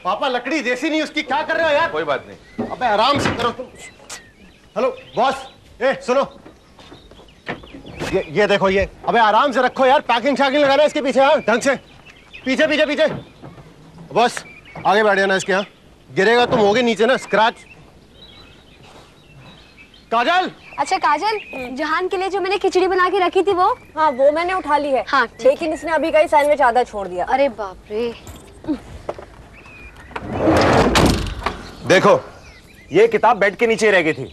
पापा लकड़ी देसी नहीं उसकी, क्या कर रहे हो यार? कोई बात नहीं। अबे आराम से करो तुम। हेलो बॉस, सुनो ये देखो ये। अबे आराम से रखो यार, पैकिंग शैकिंग लगाना इसके पीछे। हाँ ढंग से, पीछे पीछे पीछे। बॉस आगे बैठ जाना इसके। यहाँ गिरेगा तुम होगे नीचे ना, स्क्रैच। काजल। अच्छा काजल, जहान के लिए जो मैंने खिचड़ी बना के रखी थी वो? हाँ वो मैंने उठा ली है। हाँ लेकिन इसने अभी का ही सैंडविच आधा छोड़ दिया। अरे बाप रे। देखो ये किताब बेड के नीचे रह गई थी।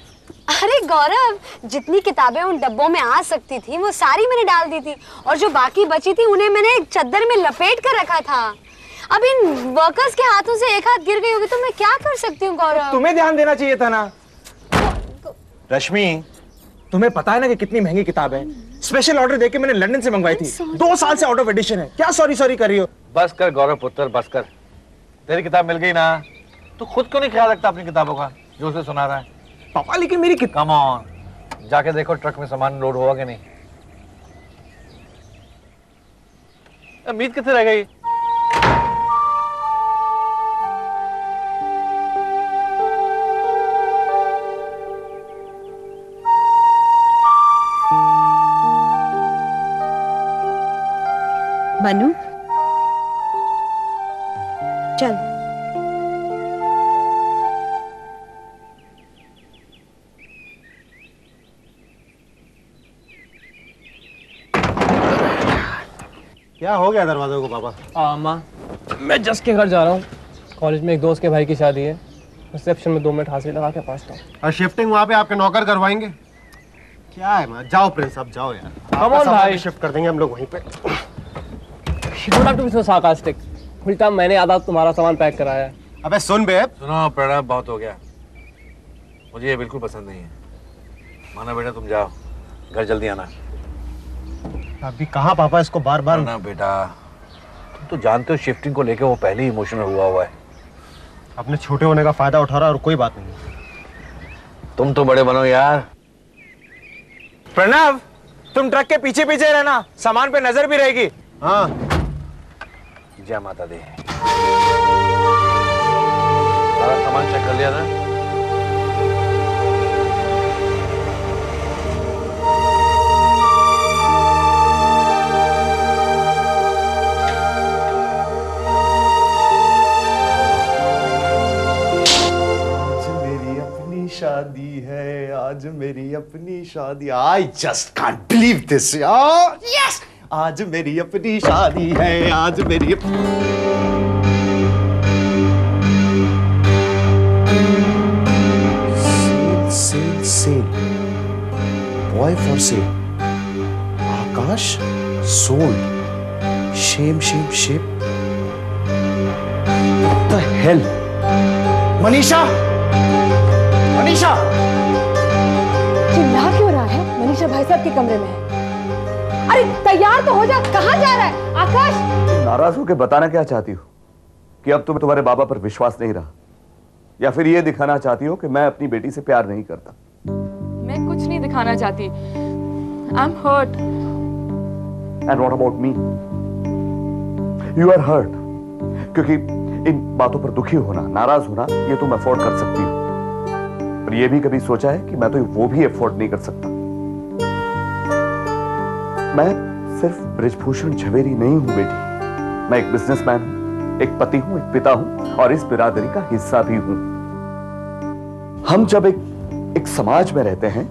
अरे गौरव, जितनी किताबें उन डब्बों में आ सकती थी वो सारी मैंने डाल दी थी, और जो बाकी बची थी उन्हें मैंने चद्दर में लपेट कर रखा था। अब इन वर्कर्स के हाथों से एक हाथ गिर गई होगी तो मैं क्या कर सकती हूँ गौरव? तुम्हें ध्यान देना चाहिए था ना। रश्मि, तुम्हें पता है ना कि कितनी महंगी किताब है। स्पेशल ऑर्डर देके मैंने लंदन से मंगवाई थी। 2 साल से आउट ऑफ एडिशन है। क्या सॉरी सॉरी कर रही हो? बस कर गौरव पुत्र, बस कर। तेरी किताब मिल गई ना, तो खुद क्यों नहीं ख्याल रखता अपनी किताबों का जो उसे सुना रहा है? पापा लेकिन मेरी कम ऑन, जाके देखो ट्रक में सामान लोड हुआ कि नहीं। उम्मीद कितने रह गई? मनु चल। क्या हो गया दरवाजे को पापा? माँ, मैं जस्ट के घर जा रहा हूँ। कॉलेज में एक दोस्त के भाई की शादी है। रिसेप्शन में 2 मिनट हाजिरी लगा के पहुँचता हूँ। और शिफ्टिंग वहाँ पे आपके नौकर करवाएंगे? क्या है माँ, जाओ प्रिंस आप जाओ यार। कम ऑन भाई, शिफ्ट कर देंगे हम लोग वहीं पे। You don't have to be so sarcastic। उल्टा मैंने आधा तुम्हारा सामान पैक कराया है। अबे सुन बे। सुनो प्रणव, बहुत हो गया। मुझे ये बिल्कुल पसंद नहीं है। माना बेटा तुम जाओ, घर जल्दी आना। अभी कहाँ पापा इसको बार बार। ना बेटा, तुम तो जानते हो शिफ्टिंग को लेके वो पहले ही इमोशनल हुआ है। अपने छोटे होने का फायदा उठा रहा है और कोई बात नहीं। तुम तो बड़े बनो यार। प्रणव, तुम ट्रक के पीछे पीछे रहना, सामान पे नजर भी रहेगी। हाँ जय माता दी। सारा सामान चेक कर लिया ना? शादी है आज मेरी अपनी शादी। I just can't believe this यार। यस, आज मेरी अपनी शादी है, आज मेरी sale sale boy for sale. Akash sold. Shame shame shame. What the hell? Manisha, Manisha! चिल्ला क्यों रहा है? मनीषा भाई साहब के कमरे में है। अरे तैयार तो हो जा, कहाँ जा रहा है? आकाश! नाराज होकर बताना क्या चाहती हो कि अब तुम्हें तुम्हारे बाबा पर विश्वास नहीं रहा, या फिर ये दिखाना चाहती हो कि मैं अपनी बेटी से प्यार नहीं करता? मैं कुछ नहीं दिखाना चाहती। I am hurt. And what about me? You are hurt क्योंकि इन बातों पर दुखी होना, नाराज होना, ये तुम अफोर्ड कर सकती हो, पर ये भी कभी सोचा है कि मैं तो वो भी अफोर्ड नहीं कर सकता? मैं सिर्फ ब्रिजभूषण झवेरी नहीं हूं बेटी। मैं एक बिजनेसमैन हूं, एक पति हूं, एक पिता हूं, और इस बिरादरी का हिस्सा भी हूं। हम जब एक समाज में रहते हैं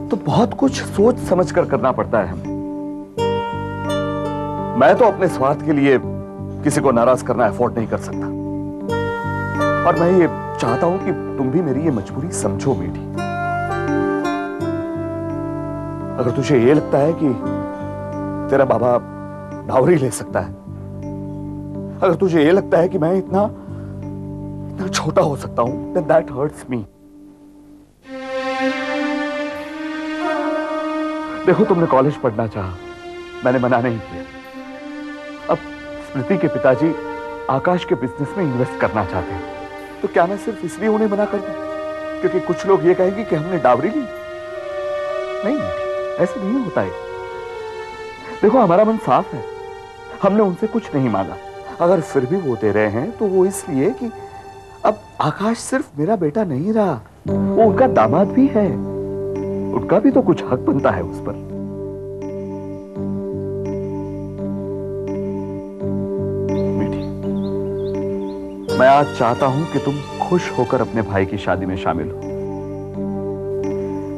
तो बहुत कुछ सोच समझ कर करना पड़ता है हमें। मैं तो अपने स्वार्थ के लिए किसी को नाराज करना अफोर्ड नहीं कर सकता, और मैं ये चाहता हूं कि तुम भी मेरी ये मजबूरी समझो बेटी। अगर तुझे ये लगता है कि तेरा बाबा डावरी ले सकता है, अगर तुझे ये लगता है कि मैं इतना छोटा हो सकता हूं, then that hurts me। देखो तुमने कॉलेज पढ़ना चाहा, मैंने मना नहीं किया। अब स्मृति के पिताजी आकाश के बिजनेस में इन्वेस्ट करना चाहते हैं, तो क्या मैं सिर्फ इसलिए उन्हें मना कर दूं क्योंकि कुछ लोग ये कहेंगे कि हमने डावरी ली? नहीं, ऐसे नहीं होता है। देखो हमारा मन साफ है, हमने उनसे कुछ नहीं मांगा। अगर फिर भी वो दे रहे हैं तो वो इसलिए कि अब आकाश सिर्फ मेरा बेटा नहीं रहा, वो उनका दामाद भी है। उनका भी तो कुछ हक बनता है उस पर। मीठी, मैं आज चाहता हूं कि तुम खुश होकर अपने भाई की शादी में शामिल हो।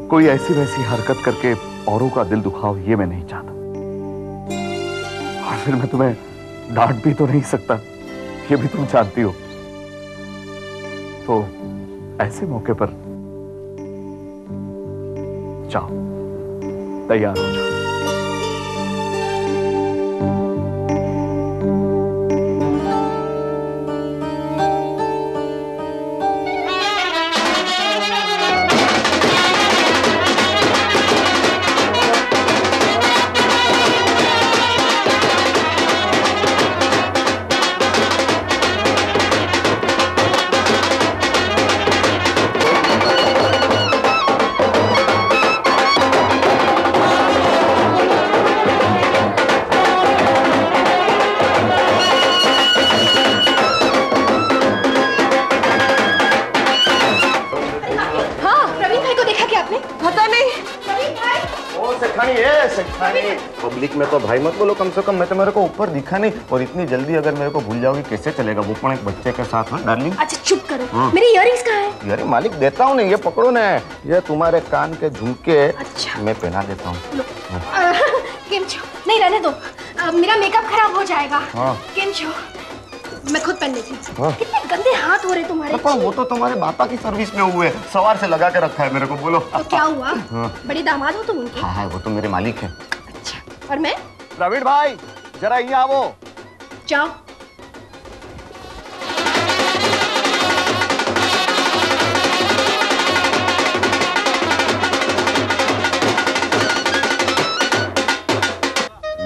कोई ऐसी वैसी हरकत करके औरों का दिल दुखाओ, ये मैं नहीं चाहता। और फिर मैं तुम्हें डांट भी तो नहीं सकता, ये भी तुम जानती हो। तो ऐसे मौके पर जाओ, तैयार हो जाओ। पब्लिक में तो भाई मत बोलो, कम से कम मैं तो मेरे को ऊपर दिखा नहीं। और इतनी जल्दी अगर मेरे को भूल जाओगी कैसे चलेगा, वो पण एक बच्चे के साथ। हाँ डार्लिंग। अच्छा चुप करो, मेरी इयररिंग्स कहाँ है? अरे मालिक देता हूँ, नहीं ये पकड़ो ना, ये तुम्हारे कान के झुमके। अच्छा। मैं पहना देता हूँ। केम छो? नहीं रहने दो, मेरा मेकअप खराब हो जाएगा। केम छो? मैं खुद पहन लेती हूँ। कितने गंदे हाथ हो रहे तुम्हारे। वो तो तुम्हारे पापा की सर्विस में हुए, सवार से लगा के रखा है मेरे को। बोलो तो क्या हुआ? बड़ी दामाद हो तुम उनके? हाँ वो तो मेरे मालिक है। अच्छा, और मैं? प्रवीण भाई जरा यहाँ आओ। जाओ।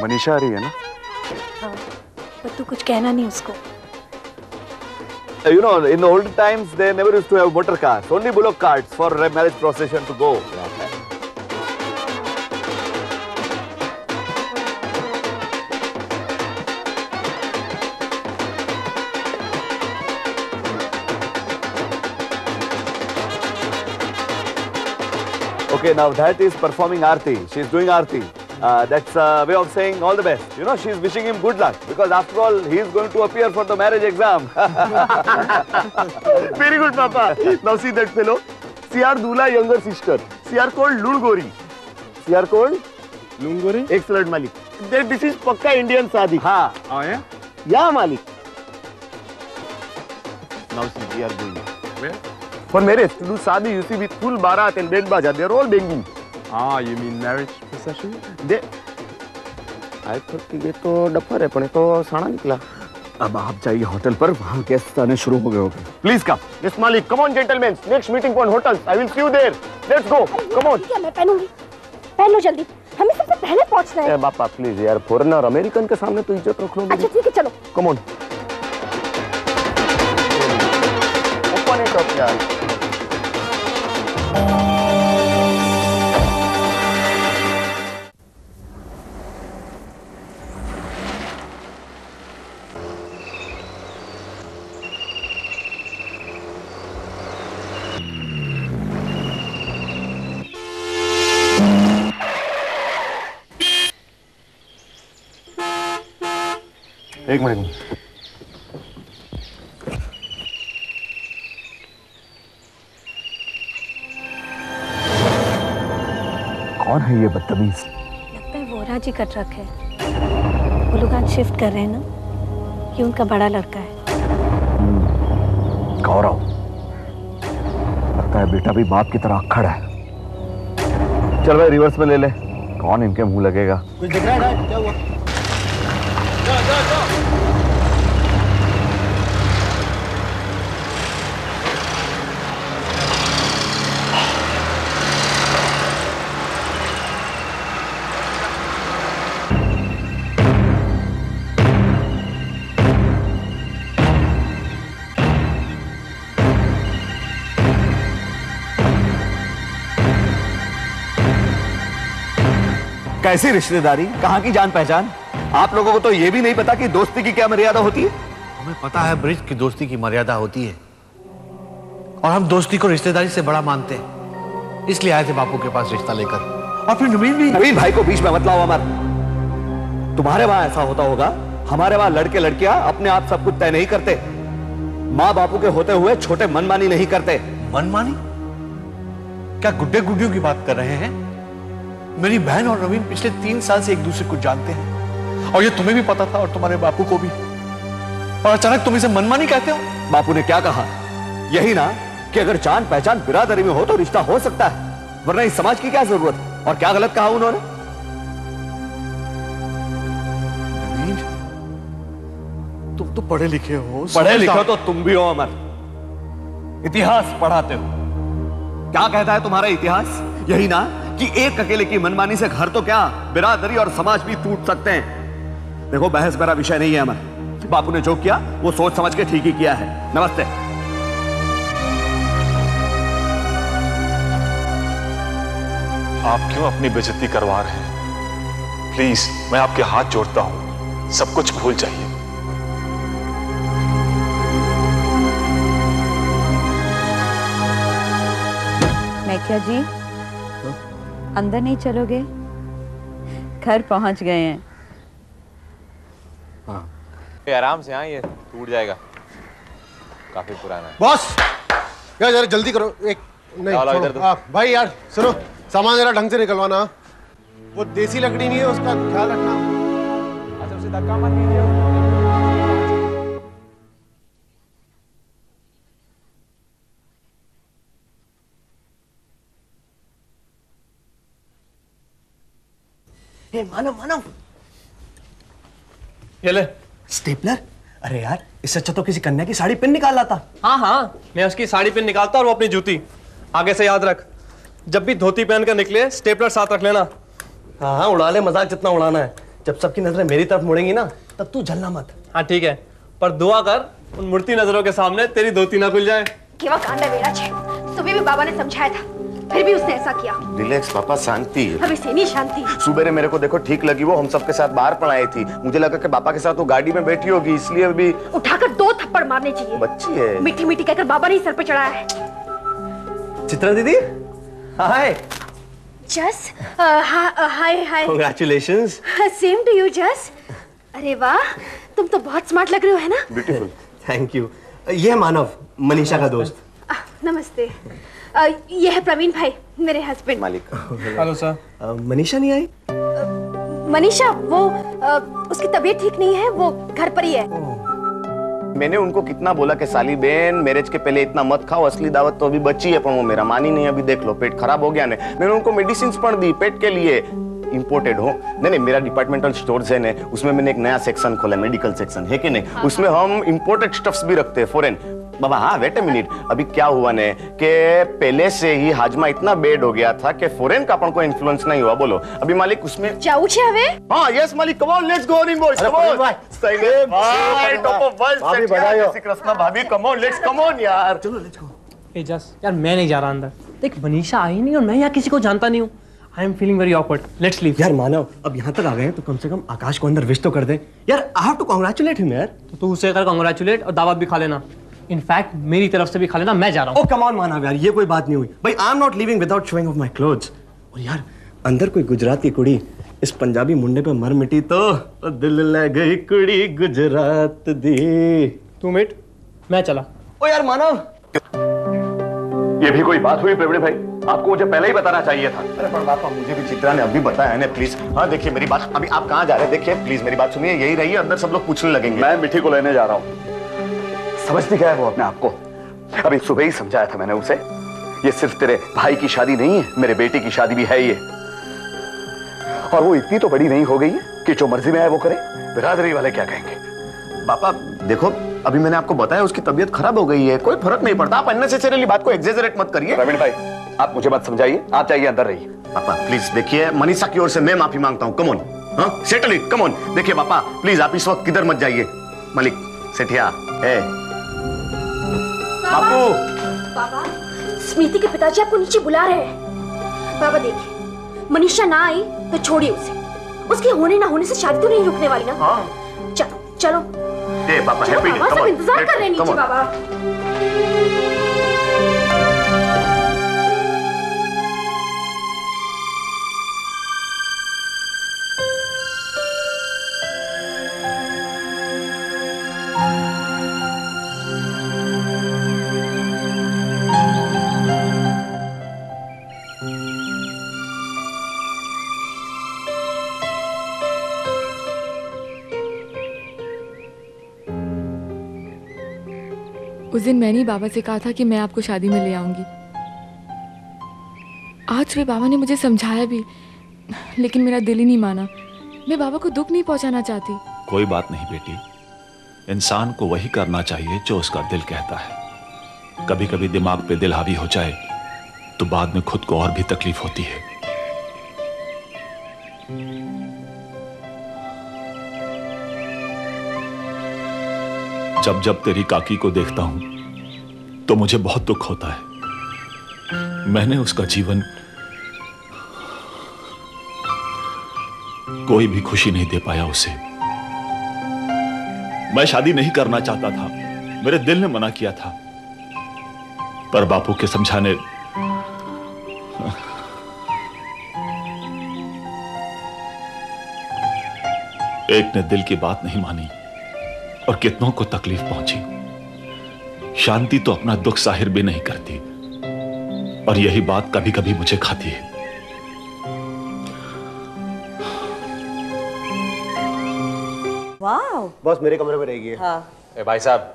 मनीषा आ रही है ना? हाँ, पर तू कुछ कहना नहीं उसको। You know, in the old times, they never used to have motor cars, only bullock carts for a marriage procession to go. Okay, now that is performing Aarti. She's doing Aarti. That's a way of saying all the best. You know, she's wishing him good luck because after all, he is going to appear for the marriage exam. Very good, Papa. Now see that fellow. CR Dula younger sister. CR called Lungori. CR called Lungori. Excellent, Malik. This is Pakka Indian Sadi. हाँ. Oh yeah. Yeah, Malik. Now see, we are going. Where? For marriage, to do Sadi, you see, with full barat and band baja, they are all banging. Ah, you mean marriage procession? They. I thought कि ये तो duffer है, पर तो साना निकला। अब आप जाइए होटल पर, वहाँ गेस्ट आने शुरू हो गए होंगे। Please come. Yes, Malik. Come on, gentlemen. Next meeting on hotels. I will see you there. Let's go. Come on. ठीक है, मैं पहनूंगी। पहन लो जल्दी। हमें सबसे पहले पहुंचना है। बापा प्लीज यार, फॉरेनर अमेरिकन के सामने तो इज्जत रख लो। अच्छा ठीक है, चलो। Come on. Open it up यार। एक मिनट। कौन है ये बदतमीज? लगता है वोरा जी का ट्रक है। वो लोग आज शिफ्ट कर रहे हैं ना, ये उनका बड़ा लड़का है। गौरव, लगता है बेटा भी बाप की तरह अक्खड़ है। चल भाई रिवर्स में ले ले, कौन इनके मुंह लगेगा। कुछ दिख रहा है? क्या हुआ? कैसी रिश्तेदारी, कहाँ की जान पहचान? आप लोगों को तो ये भी नहीं पता कि दोस्ती की क्या मर्यादा होती है। हमें पता है ब्रिज की दोस्ती की मर्यादा होती है, और हम दोस्ती को रिश्तेदारी से बड़ा मानते हैं, इसलिए आए थे बापू के पास रिश्ता लेकर। और फिर नवीन भाई को बीच में मत लाओ अमर। तुम्हारे वहां ऐसा होता होगा, हमारे वहां लड़के लड़कियां अपने आप सब कुछ तय नहीं करते। माँ बापू के होते हुए छोटे मनमानी नहीं करते। मनमानी? क्या गुड्डे गुड्डियों की बात कर रहे हैं? मेरी बहन और नवीन पिछले 3 साल से एक दूसरे को जानते हैं, और ये तुम्हें भी पता था और तुम्हारे बापू को भी, और अचानक तुम इसे मनमानी कहते हो? बापू ने क्या कहा? यही ना कि अगर जान पहचान बिरादरी में हो तो रिश्ता हो सकता है, वरना इस समाज की क्या जरूरत है? और क्या गलत कहा उन्होंने? तुम तो पढ़े लिखे हो, पढ़े लिखे तो तुम भी हो अमर। इतिहास पढ़ाते हो। क्या कहता है तुम्हारा इतिहास? यही ना कि एक अकेले की मनमानी से घर तो क्या बिरादरी और समाज भी टूट सकते हैं। देखो, बहस मेरा विषय नहीं है अमर। बापू ने जो किया वो सोच समझ के ठीक ही किया है। नमस्ते। आप क्यों अपनी बेइज्जती करवा रहे हैं? प्लीज, मैं आपके हाथ जोड़ता हूं, सब कुछ भूल जाइए। मैं क्या जी, अंदर नहीं चलोगे? घर पहुंच गए हैं। हाँ, आराम से। हाँ, ये टूट जाएगा, काफी पुराना है। बॉस यार जरा जल्दी करो। एक नहीं छोड़ो। भाई यार सुनो, सामान जरा ढंग से निकलवाना। वो देसी लकड़ी नहीं है, उसका ख्याल रखना। अच्छा, उसे धक्का मत दीजिए। मानव मानव, ये ले स्टेपलर। अरे यार, इससे अच्छा तो किसी कन्या की साड़ी पिन निकाल लाता। हाँ हाँ, मैं उसकी साड़ी पिन निकालता और वो अपनी जूती। आगे से याद रख, जब भी धोती पहन कर निकले स्टेपलर साथ रख लेना। हाँ हाँ, उड़ा ले मजाक जितना उड़ाना है। जब सबकी नजरें मेरी तरफ मुड़ेंगी ना, तब तू झलना मत। हाँ ठीक है, पर दुआ कर उन मुड़ती नजरों के सामने तेरी धोती ना खुल जाए। केवा कांड है मेरा छे। सुबह भी बाबा ने समझाया था, फिर भी उसने ऐसा किया। रिलैक्स पापा, शांति। अभी से नहीं शांति। सुबह मेरे को देखो ठीक लगी, वो हम सबके साथ बाहर पढ़ाई थी। मुझे लगा कि पापा के साथ वो गाड़ी में बैठी होगी, इसलिए भी उठाकर 2 थप्पड़ मारने चाहिए। बच्ची है। मीठी मीठी कहकर बाबा ने सर पे चढ़ाया है। चित्रा दीदी, हाय। जस, हाय हाय। कांग्रेचुलेशंस। सेम टू यू जस। अरे वाह, तुम तो बहुत स्मार्ट लग रहे हो, है ना? ब्यूटीफुल। Thank you. ये है मानव, मनीषा का दोस्त। नमस्ते। ये है प्रवीण भाई, मेरे हस्बैंड। मालिक। Hello sir. मनीषा नहीं आई? मनीषा, वो उसकी तबीयत ठीक नहीं है, वो घर पर ही है। मैंने उनको कितना बोला कि साली बहन, मैरिज के पहले इतना मत खाओ, असली दावत तो अभी बची है, पर वो मेरा मानी नहीं। अभी देख लो, पेट खराब हो गया ने। मैंने उनको मेडिसिन पढ़ दी पेट के लिए, इंपोर्टेड हो। नहीं, मेरा डिपार्टमेंटल स्टोर्स है ने, उसमें मैंने एक नया सेक्शन खोला, मेडिकल सेक्शन है कि नहीं। उसमें हम इंपोर्टेड स्टफ्स भी रखते हैं, फॉरेन। बाबा हाँ, वेट ए मिनट। अभी क्या हुआ ने कि पहले से ही हाजमा इतना बेड हो गया था कि फॉरेन का अपन को इन्फ्लुएंस नहीं हुआ। बोलो अभी मालिक उसमें जाऊ छे हवे। हाँ यस मालिक, come on, let's go in boys, come on भाई, टॉप ऑफ वर्ल्ड भाभी बढ़ाओ। श्री कृष्णा भाभी, come on, let's come on यार, चलो लेट्स गो। ए जस यार, मैं नहीं जा रहा अंदर। देख, मनीषा आई नहीं और मैं यहाँ किसी को जानता नहीं हूँ। I am feeling very awkward, let's leave. यार मानव, अब यहाँ तक आ गए हैं तो कम से कम आकाश को अंदर विश तो कर दे यार। I have to congratulate him यार। तो तू उसे कर कांग्रेचुलेट और दावत भी खा लेना। इनफैक्ट मेरी तरफ से भी खा लेना, मैं जा रहा हूँ। ओ कम ऑन मानव यार, ये कोई बात नहीं हुई भाई। I am not leaving without showing off my clothes. और यार अंदर कोई गुजरात की कुड़ी इस पंजाबी मुंडे पे मर मिटी तो दिल ले गई कुड़ी गुजरात दी। तू मिट, मैं चला। ओ यार मानव, ये भी कोई बात हुई प्रवीण भाई? आपको मुझे पहले ही बताना चाहिए था। अरे पर पापा, मुझे भी चित्रा ने अभी बताया ना, प्लीज। हाँ देखिए मेरी बात, अभी आप कहाँ जा रहे हैं? देखिए प्लीज मेरी बात सुनिए, यही रहिए, अंदर सब लोग पूछने लगेंगे। मैं मिठी को लेने जा रहा हूँ। समझती क्या है वो अपने आप को? अभी सुबह ही समझाया था मैंने उसे, ये सिर्फ तेरे भाई की शादी नहीं है, मेरे बेटे की शादी भी है ये। और वो इतनी तो बड़ी नहीं हो गई है कि जो मर्जी में है वो करे। बिरादरी वाले क्या कहेंगे? पापा देखो, अभी मैंने आपको बताया उसकी तबीयत खराब हो गई है, कोई फर्क नहीं पड़ता। आप अननेसेसरीली बात को एग्जेजरेट मत करिए। प्रवीण भाई, आप मुझे मत समझाइए, आप जाइए अंदर रहिए। पापा प्लीज देखिए, मनीषा की ओर से मैं माफी मांगता हूँ। कम ऑन, हाँ सेटल इट, कम ऑन। देखिए पापा प्लीज, आप इस वक्त किधर मत जाइए। मलिक सेठिया है बापू। बाबा, स्मृति के पिताजी आपको नीचे बुला रहे हैं। बाबा देखिए, मनीषा ना आई तो छोड़िए उसे। उसके होने ना होने से शादी तो नहीं रुकने वाली ना। हाँ चलो चलो। पापा चलो हैप्पी, बाबा, सब इंतजार कर रहे हैं नीचे। बाबा उस दिन मैंने ही बाबा से कहा था कि मैं आपको शादी में ले आऊंगी। आज सुबह बाबा ने मुझे समझाया भी, लेकिन मेरा दिल ही नहीं माना। मैं बाबा को दुख नहीं पहुंचाना चाहती। कोई बात नहीं बेटी, इंसान को वही करना चाहिए जो उसका दिल कहता है। कभी कभी दिमाग पे दिल हावी हो जाए तो बाद में खुद को और भी तकलीफ होती है। जब जब तेरी काकी को देखता हूं तो मुझे बहुत दुख होता है। मैंने उसका जीवन कोई भी खुशी नहीं दे पाया उसे। मैं शादी नहीं करना चाहता था, मेरे दिल ने मना किया था, पर बापू के समझाने एक ने दिल की बात नहीं मानी और कितनों को तकलीफ पहुंची। शांति तो अपना दुख जाहिर भी नहीं करती और यही बात कभी कभी मुझे खाती है। वाह बॉस मेरे कमरे में रहेगी। हाँ। ए भाई साहब,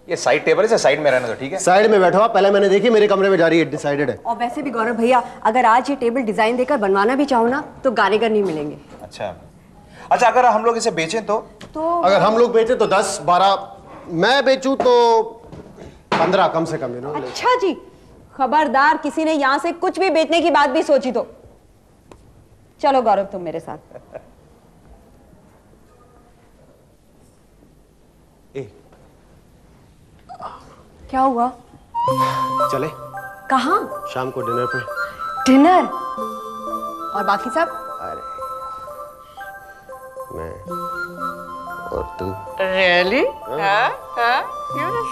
ये साइड टेबल है, साइड में रहना तो ठीक है। साइड में बैठो आप, पहले मैंने देखी, मेरे कमरे में जा रही है, डिसाइडेड है। और वैसे भी गौरव भैया, अगर आज ये टेबल डिजाइन देकर बनवाना भी चाहो ना तो कारीगर नहीं मिलेंगे। अच्छा अच्छा, अगर हम लोग इसे बेचें तो अगर हम लोग बेचे तो 10 12, मैं बेचूं तो 15 कम से कम। अच्छा जी, खबरदार किसी ने यहाँ से कुछ भी बेचने की बात भी सोची तो। चलो गौरव तुम मेरे साथ। क्या हुआ? चले कहाँ? शाम को डिनर पे। डिनर? और बाकी सब? अरे मैं और तुम। रियली?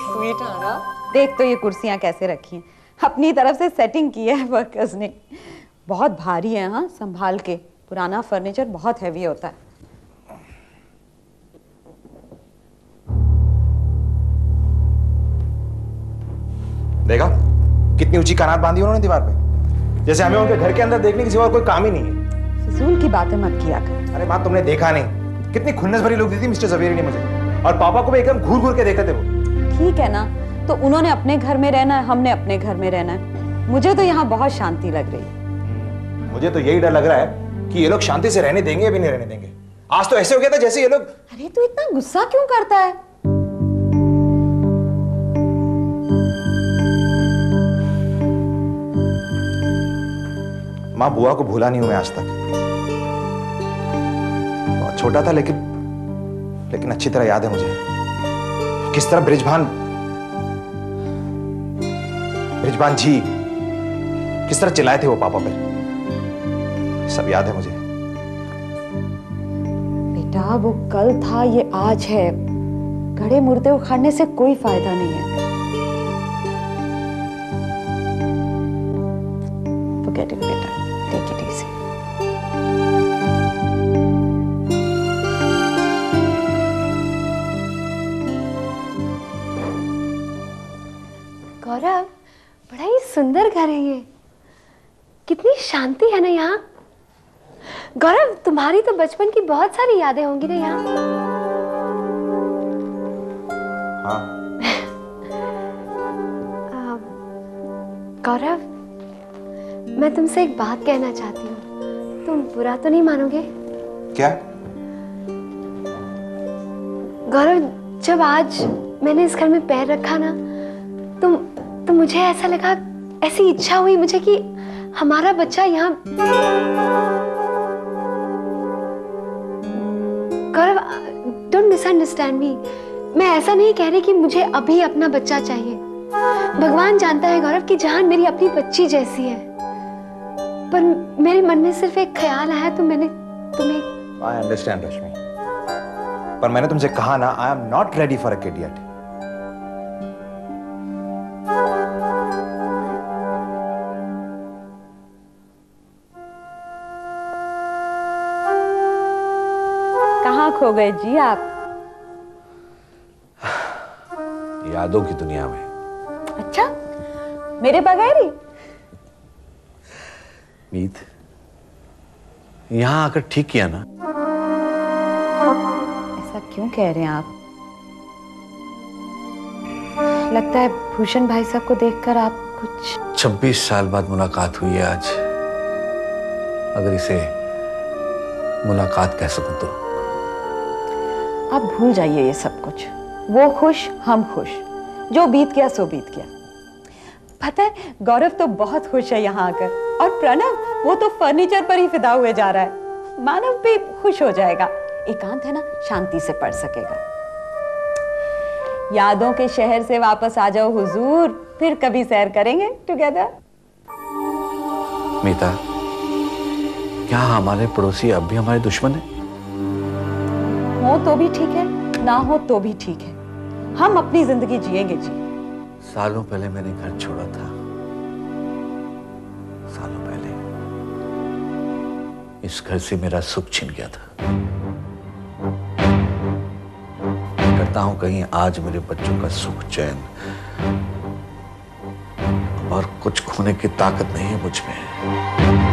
स्वीट है ना। देख तो ये कुर्सियां कैसे रखी हैं, अपनी तरफ से सेटिंग की है वर्कर्स ने। बहुत भारी है, हाँ संभाल के। पुराना फर्नीचर बहुत हैवी होता है। देखा कितनी ऊंची कनात बांधी उन्होंने दीवार पे, जैसे हमें उनके घर के अंदर देखने की सिवा कोई काम ही नहीं है। फिजूल की बातें मत किया कर। अरे माँ, तुमने देखा नहीं कितनी खुन्नस भरी लोग दी थी मिस्टर जवेरी ने मुझे, और पापा को भी एकदम घूर घूर के देखते थे वो। ठीक है ना, तो उन्होंने अपने घर में रहना है, हमने अपने घर में रहना है। मुझे तो यहाँ बहुत शांति लग रही है। मुझे तो यही डर लग रहा है कि ये लोग शांति से रहने देंगे या भी नहीं रहने देंगे। आज तो ऐसे हो गया था जैसे ये लोग। अरे तू इतना गुस्सा क्यों करता है? माँ, बुआ को भूला नहीं हूं मैं आज तक। बहुत छोटा था लेकिन अच्छी तरह याद है मुझे किस तरह बृजभान जी किस तरह चिल्लाए थे वो पापा पे। सब याद है मुझे। बेटा वो कल था, ये आज है। गड़े मुर्दे उखाड़ने से कोई फायदा नहीं है। Forget it, बेटा। Take it easy. गौरव, बड़ा ही सुंदर घर है ये। कितनी शांति है ना यहाँ। गौरव, तुम्हारी तो बचपन की बहुत सारी यादें होंगी ना यहाँ। हाँ। गौरव, मैं तुमसे एक बात कहना चाहती हूँ, तुम बुरा तो नहीं मानोगे? क्या? गौरव, जब आज मैंने इस घर में पैर रखा ना, तो मुझे ऐसा लगा, ऐसी इच्छा हुई मुझे कि हमारा बच्चा यहाँ। गौरव, डोंट मिसअंडरस्टैंड मी। मैं ऐसा नहीं कह रही कि मुझे अभी अपना बच्चा चाहिए। भगवान जानता है गौरव कि जहान मेरी अपनी बच्ची जैसी है, पर मेरे मन में सिर्फ एक ख्याल आया तो मैंने तुम्हें। आई अंडरस्टैंड रश्मि, पर मैंने तुमसे कहा ना, I am not ready for a kid yet. कहाँ खो गए जी आप? यादों की दुनिया में। अच्छा, मेरे बगैर ही? मीत, यहां आकर ठीक किया ना? ऐसा क्यों कह रहे हैं आप? लगता है भूषण भाई साहब को देखकर आप कुछ 26 साल बाद मुलाकात हुई है आज। अगर इसे मुलाकात कह सकूं तो। आप भूल जाइए ये सब कुछ। वो खुश, हम खुश। जो बीत गया सो बीत गया। पता है गौरव तो बहुत खुश है यहाँ आकर, और प्रणव वो तो फर्नीचर पर ही फिदा हुए जा रहा है। मानव भी खुश हो जाएगा। एकांत है ना, शांति से पढ़ सकेगा। यादों के शहर से वापस आ जाओ हुजूर, फिर कभी सैर करेंगे टुगेदर। मीता, क्या हमारे पड़ोसी अब भी हमारे दुश्मन हैं? हो तो भी ठीक है, ना हो तो भी ठीक है। हम अपनी जिंदगी जिएंगे जी। सालों पहले मैंने घर छोड़ा था। सालों पहले इस घर से मेरा सुख छिन गया था। करता हूं कहीं आज मेरे बच्चों का सुख चैन और कुछ खोने की ताकत नहीं है मुझ में।